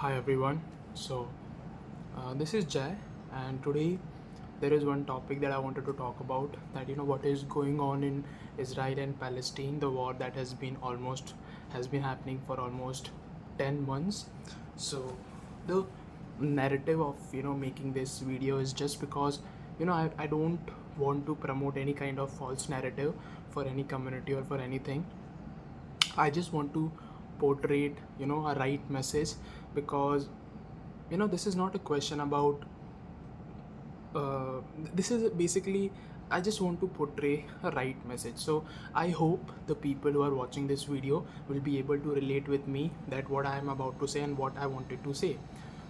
Hi everyone. This is Jai, and today there is one topic that I wanted to talk about. That what is going on in Israel and Palestine, the war that has been happening for almost 10 months. So the narrative of making this video is just because I don't want to promote any kind of false narrative for any community or for anything. I just want to portray a right message, because this is not a question about uh, this is basically, I just want to portray a right message. So I hope the people who are watching this video will be able to relate with me, that what I am about to say and what I wanted to say.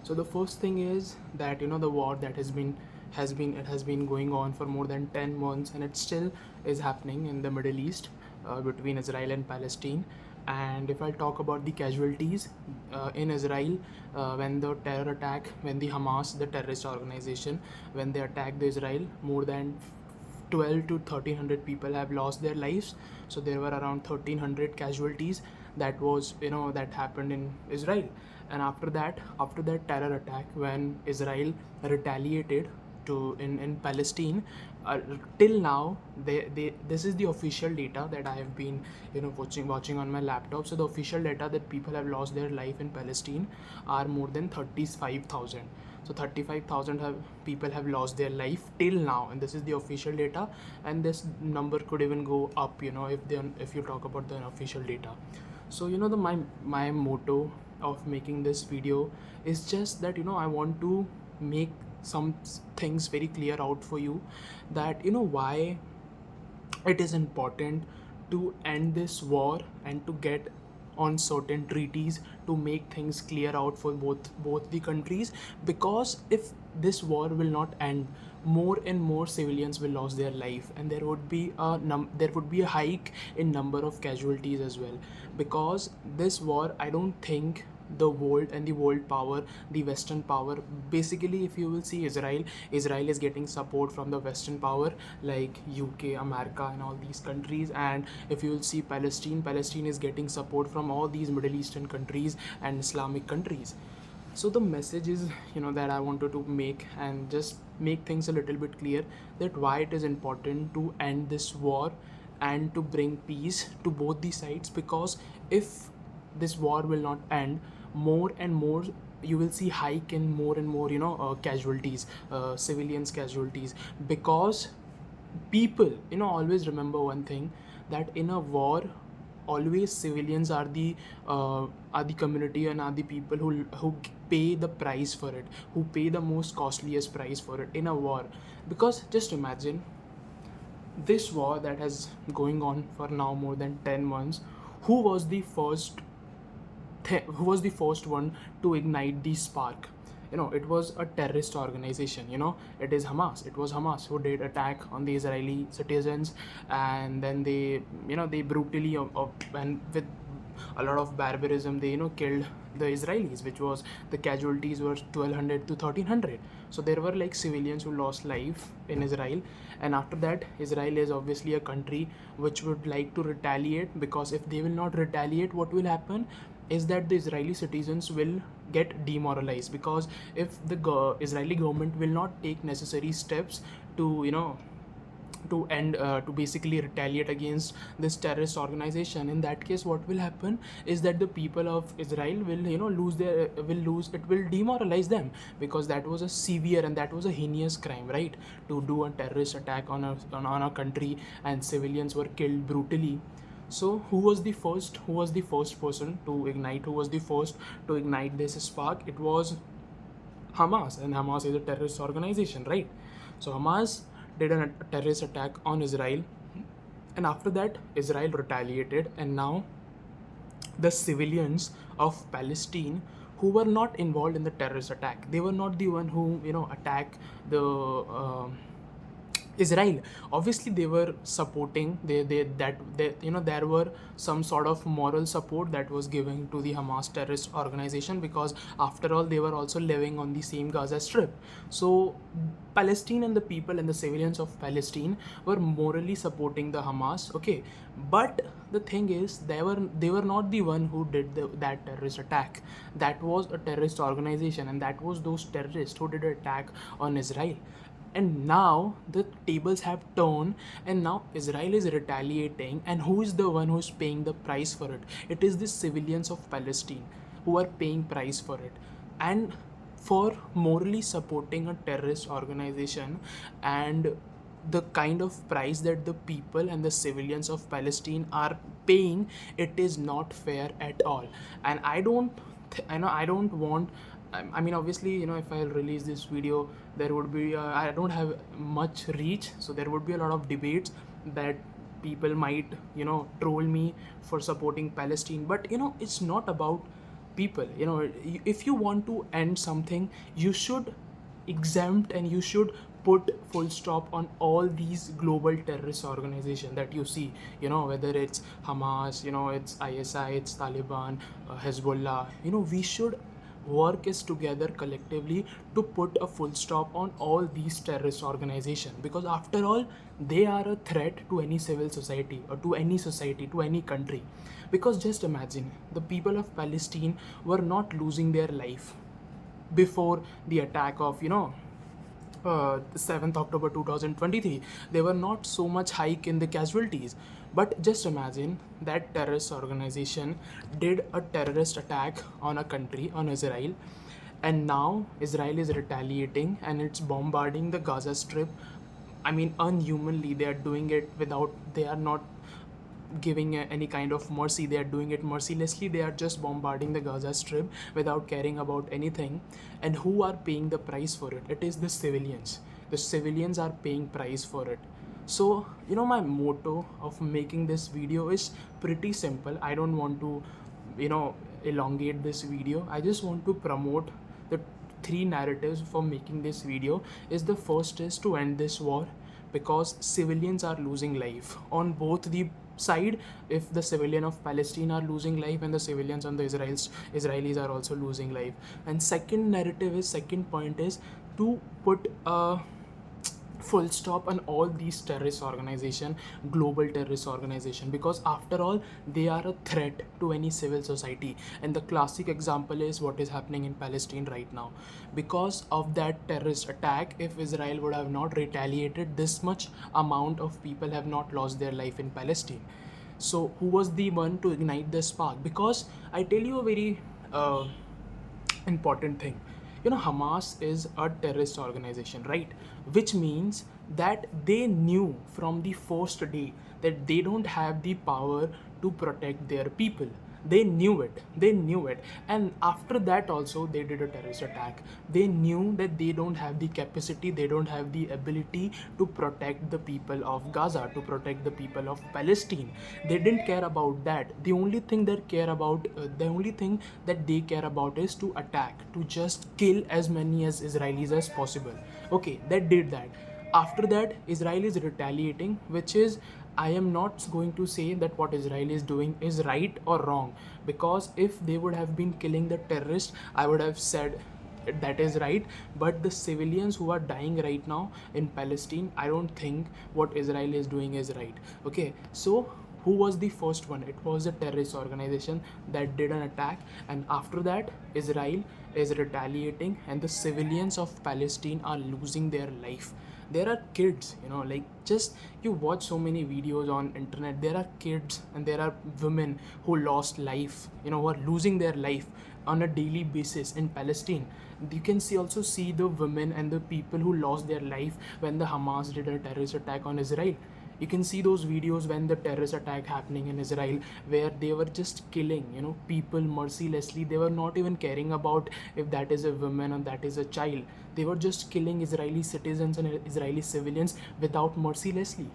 So the first thing is that the war that has been going on for more than 10 months, and it still is happening in the Middle East, between Israel and Palestine. And if I talk about the casualties in Israel, when the terror attack, when the Hamas, the terrorist organization, when they attacked the Israel, more than 12 to 1300 people have lost their lives. So there were around 1300 casualties. That was that happened in Israel. And after that terror attack, when Israel retaliated in Palestine, till now, they this is the official data that I have been watching on my laptop. So the official data that people have lost their life in Palestine are more than 35,000. So 35,000 people have lost their life till now, and this is the official data. And this number could even go up, if you talk about the official data. So my motto of making this video is just that I want to make some things very clear out for you, that why it is important to end this war and to get on certain treaties to make things clear out for both the countries. Because if this war will not end, more and more civilians will lose their life, and there would be a hike in number of casualties as well. Because this war, I don't think the world power, the Western power, basically, if you will see Israel is getting support from the Western power, like UK, America, and all these countries. And if you will see Palestine is getting support from all these Middle Eastern countries and Islamic countries. So the message is that I wanted to make, and just make things a little bit clear, that why it is important to end this war and to bring peace to both the sides. Because if this war will not end, more and more you will see hike in more and more casualties, civilians casualties. Because people always remember one thing, that in a war, always civilians are the community, and are the people who pay the price for it, who pay the most costliest price for it in a war. Because just imagine this war that has going on for now more than 10 months. who was the first who was the first one to ignite the spark? It was a terrorist organization. It was Hamas who did attack on the Israeli citizens. And then they brutally, and with a lot of barbarism, they killed the Israelis, which was, the casualties were 1200 to 1300. So there were like civilians who lost life in Israel. And after that, Israel is obviously a country which would like to retaliate. Because if they will not retaliate, what will happen is that the Israeli citizens will get demoralized. Because if the Israeli government will not take necessary steps to to basically retaliate against this terrorist organization, in that case what will happen is that the people of Israel will lose, it will demoralize them. Because that was a severe and that was a heinous crime, right? To do a terrorist attack on a country, and civilians were killed brutally. So who was the first person to ignite, who was the first to ignite this spark? It was Hamas. And Hamas is a terrorist organization, right? So Hamas did a terrorist attack on Israel, and after that, Israel retaliated. And now the civilians of Palestine, who were not involved in the terrorist attack, they were not the one who attacked the Israel. Obviously, they were supporting there were some sort of moral support that was given to the Hamas terrorist organization, because after all they were also living on the same Gaza Strip. So Palestine and the people and the civilians of Palestine were morally supporting the Hamas. Okay, but the thing is, they were not the one who did that terrorist attack. That was a terrorist organization, and that was those terrorists who did an attack on Israel. And now the tables have turned, and now Israel is retaliating. And who is the one who's paying the price for it? It is the civilians of Palestine who are paying price for it. And for morally supporting a terrorist organization, and the kind of price that the people and the civilians of Palestine are paying, it is not fair at all. And I don't want. I mean, obviously, if I release this video, there would be I don't have much reach, so there would be a lot of debates that people might troll me for supporting Palestine. But it's not about people. If you want to end something, you should exempt and you should put full stop on all these global terrorist organizations that you see, whether it's Hamas, it's ISI, it's Taliban, Hezbollah. We should work is together collectively to put a full stop on all these terrorist organizations, because after all they are a threat to any civil society, or to any society, to any country. Because just imagine, the people of Palestine were not losing their life before the attack of 7th October 2023. There were not so much hike in the casualties. But just imagine that terrorist organization did a terrorist attack on a country, on Israel, and now Israel is retaliating and it's bombarding the Gaza Strip. I mean, unhumanly. They are doing it without, they are not giving any kind of mercy. They are doing it mercilessly. They are just bombarding the Gaza Strip without caring about anything. And who are paying the price for it? It is the civilians. The civilians are paying price for it. So my motto of making this video is pretty simple. I don't want to elongate this video. I just want to promote the three narratives for making this video. Is the first is to end this war, because civilians are losing life on both the side. If the civilian of Palestine are losing life, and the civilians on the Israelis are also losing life. And second point is to put a full stop on all these terrorist organization, global terrorist organization, because after all they are a threat to any civil society. And the classic example is what is happening in Palestine right now. Because of that terrorist attack, if Israel would have not retaliated, this much amount of people have not lost their life in Palestine. So who was the one to ignite the spark? Because I tell you a very important thing. Hamas is a terrorist organization, right? Which means that they knew from the first day that they don't have the power to protect their people. They knew it. And after that also they did a terrorist attack. They knew that they don't have the capacity, they don't have the ability to protect the people of Gaza, to protect the people of Palestine. They didn't care about that. The only thing that they care about is to attack, to just kill as many as Israelis as possible. Okay, they did that. After that, Israel is retaliating, which is, I am not going to say that what Israel is doing is right or wrong, because if they would have been killing the terrorists, I would have said that is right. But the civilians who are dying right now in Palestine, I don't think what Israel is doing is right. Okay, so who was the first one? It was a terrorist organization that did an attack, and after that Israel is retaliating, and the civilians of Palestine are losing their life. There are kids, like, just you watch so many videos on internet. There are kids and there are women who lost life, who are losing their life on a daily basis in Palestine. You can see the women and the people who lost their life when the Hamas did a terrorist attack on Israel. You can see those videos when the terrorist attack happening in Israel, where they were just killing people mercilessly. They were not even caring about if that is a woman or that is a child. They were just killing Israeli citizens and Israeli civilians without mercilessly.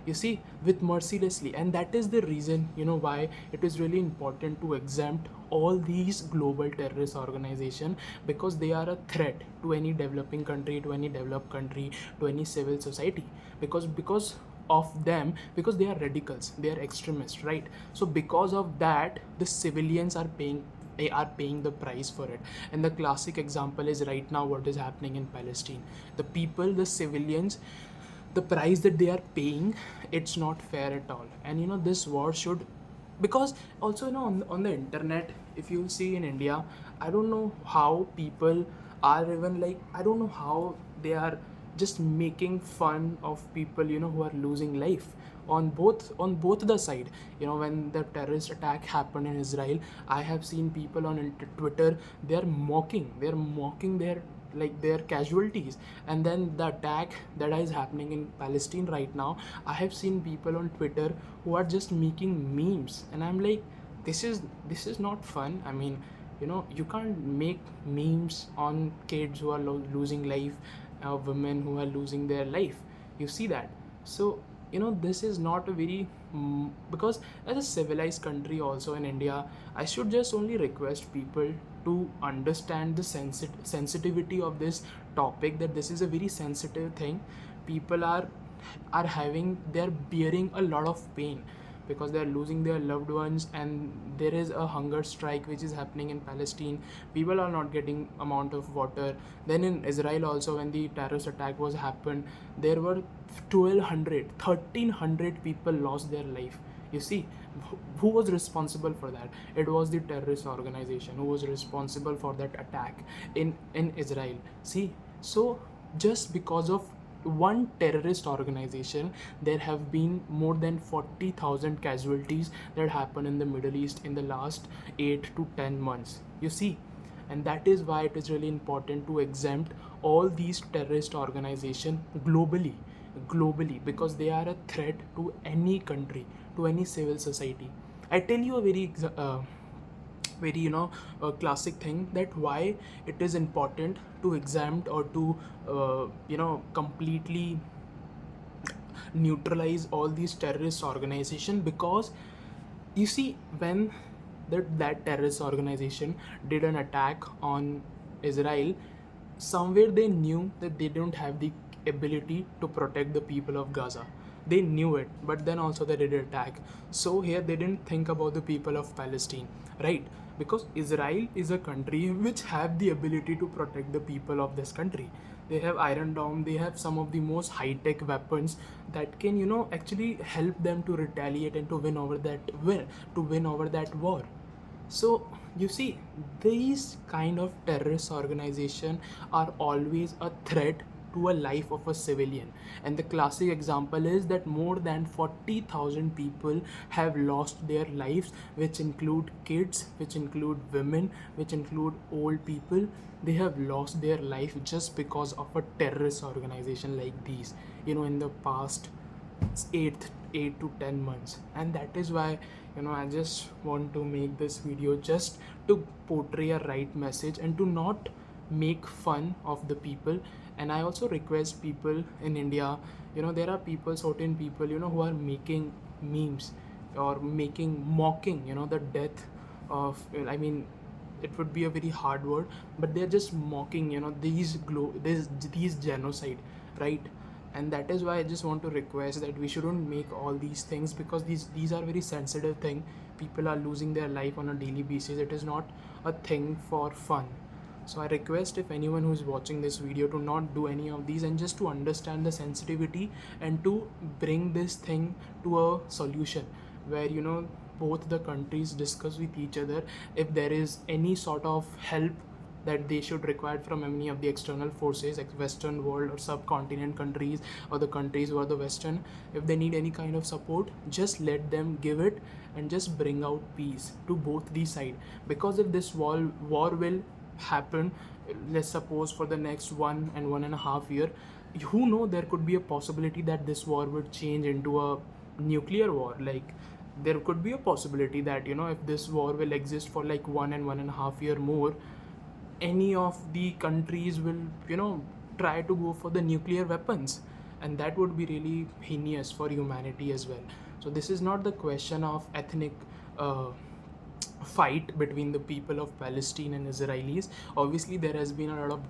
you see, with mercilessly. And that is the reason, why it is really important to exempt all these global terrorist organization, because they are a threat to any developing country, to any developed country, to any civil society, because of them, because they are radicals, they are extremists, right? So because of that, the civilians are paying the price for it. And the classic example is right now what is happening in Palestine. The people, the civilians, the price that they are paying, it's not fair at all. And this war should, because also, on the internet, if you see in India, I don't know how people are even like, I don't know how they are just making fun of people, who are losing life on both the side. When the terrorist attack happened in Israel, I have seen people on Twitter, they're mocking their casualties. And then the attack that is happening in Palestine right now, I have seen people on Twitter who are just making memes, and I'm like, this is not fun. I mean, you can't make memes on kids who are losing life, women who are losing their life. You see that? So this is not a very because as a civilized country also in India, I should just only request people to understand the sensitivity of this topic, that this is a very sensitive thing. People they're bearing a lot of pain because they're losing their loved ones, and there is a hunger strike which is happening in Palestine. People are not getting amount of water. Then in Israel also, when the terrorist attack was happened, there were 1200 1300 people lost their life. You see, who was responsible for that? It was the terrorist organization who was responsible for that attack in Israel. See, so just because of one terrorist organization, there have been more than 40,000 casualties that happened in the Middle East in the last 8 to 10 months. You see, and that is why it is really important to exempt all these terrorist organizations globally, because they are a threat to any country, to any civil society. I tell you a very classic thing, that why it is important to exempt or to completely neutralize all these terrorist organizations. Because you see, when that terrorist organization did an attack on Israel, somewhere they knew that they don't have the ability to protect the people of Gaza. They knew it, but then also they did attack. So here they didn't think about the people of Palestine, right? Because Israel is a country which have the ability to protect the people of this country. They have Iron Dome, they have some of the most high-tech weapons that can, actually help them to retaliate and to win over that war. So you see, these kind of terrorist organization are always a threat to a life of a civilian. And the classic example is that more than 40,000 people have lost their lives, which include kids, which include women, which include old people. They have lost their life just because of a terrorist organization like these, in the past 8 to 10 months. And that is why, I just want to make this video just to portray a right message and to not make fun of the people. And I also request people in India, there are certain people, who are making memes or mocking, the death of, I mean, it would be a very hard word, but they're just mocking, these genocide, right? And that is why I just want to request that we shouldn't make all these things, because these are very sensitive thing. People are losing their life on a daily basis. It is not a thing for fun. So I request, if anyone who is watching this video, to not do any of these, and just to understand the sensitivity and to bring this thing to a solution where, both the countries discuss with each other if there is any sort of help that they should require from any of the external forces, like Western world or subcontinent countries, or the countries who are the Western. If they need any kind of support, just let them give it, and just bring out peace to both the side. Because if this war will happen, let's suppose for the next 1 and 1.5 year, who know, there could be a possibility that this war would change into a nuclear war. Like, there could be a possibility that, if this war will exist for like 1 and 1.5 year more, any of the countries will, try to go for the nuclear weapons. and that would be really heinous for humanity as well. So this is not the question of ethnic uh, fight between the people of Palestine and Israelis. Obviously there has been a lot of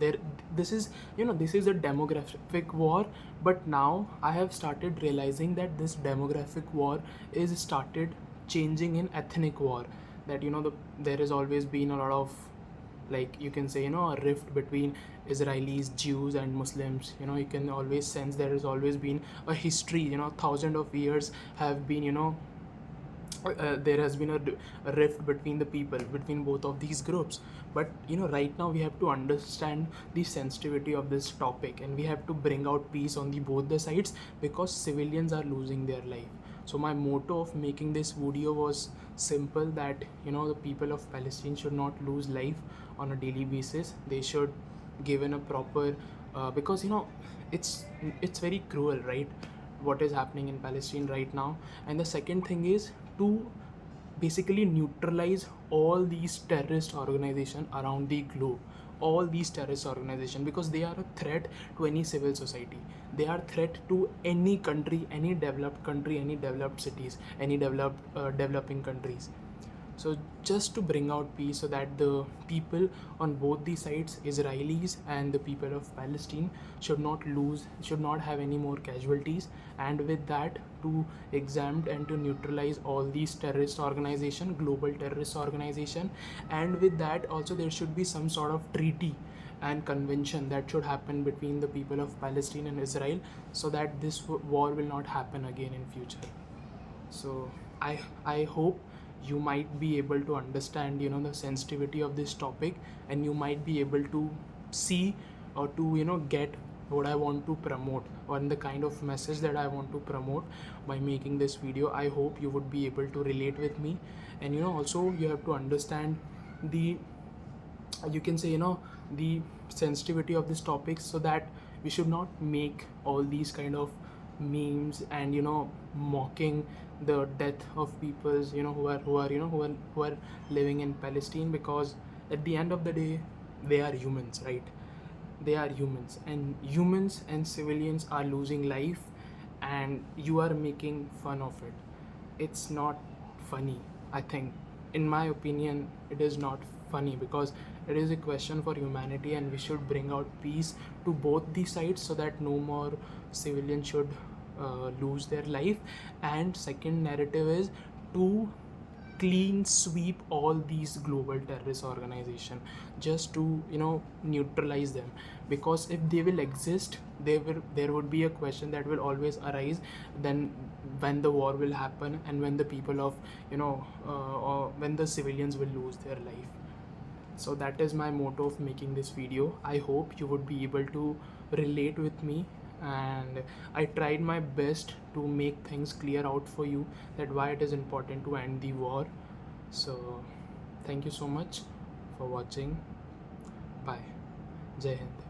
there this is, this is a demographic war, but now I have started realizing that this demographic war is started changing in ethnic war. That there has always been a lot of, like, you can say, a rift between Israelis, Jews and Muslims. You can always sense there has always been a history, thousands of years have been, there has been a rift between the people, between both of these groups. But right now we have to understand the sensitivity of this topic, and we have to bring out peace on the both the sides, because civilians are losing their life. So my motto of making this video was simple, that the people of Palestine should not lose life on a daily basis. They should given a proper because it's very cruel, right, what is happening in Palestine right now. And the second thing is to basically neutralize all these terrorist organizations around the globe, all these terrorist organizations, because they are a threat to any civil society. They are threat to any country, any developed country, any developed cities, any developing countries. So just to bring out peace, so that the people on both the sides, Israelis and the people of Palestine, should not have any more casualties. And with that, to exempt and to neutralize all these terrorist organization, global terrorist organization. And with that also, there should be some sort of treaty and convention that should happen between the people of Palestine and Israel, so that this war will not happen again in future. So I hope you might be able to understand the sensitivity of this topic, and you might be able to see or to get what I want to promote, or the kind of message that I want to promote by making this video. I hope you would be able to relate with me. And also you have to understand the, you can say, the sensitivity of this topic, so that we should not make all these kind of memes and mocking the death of peoples who are living in Palestine, because at the end of the day they are humans, right? They are humans, and humans and civilians are losing life, and you are making fun of it. It's not funny. I think, in my opinion, it is not funny, because it is a question for humanity, and we should bring out peace to both the sides, so that no more civilians should lose their life. And second narrative is to clean sweep all these global terrorist organization, just to neutralize them. Because if they will exist, there would be a question that will always arise, then when the war will happen, and when the people of or when the civilians will lose their life. So that is my motto of making this video. I hope you would be able to relate with me, and I tried my best to make things clear out for you, that why it is important to end the war. So thank you so much for watching. Bye. Jai Hind.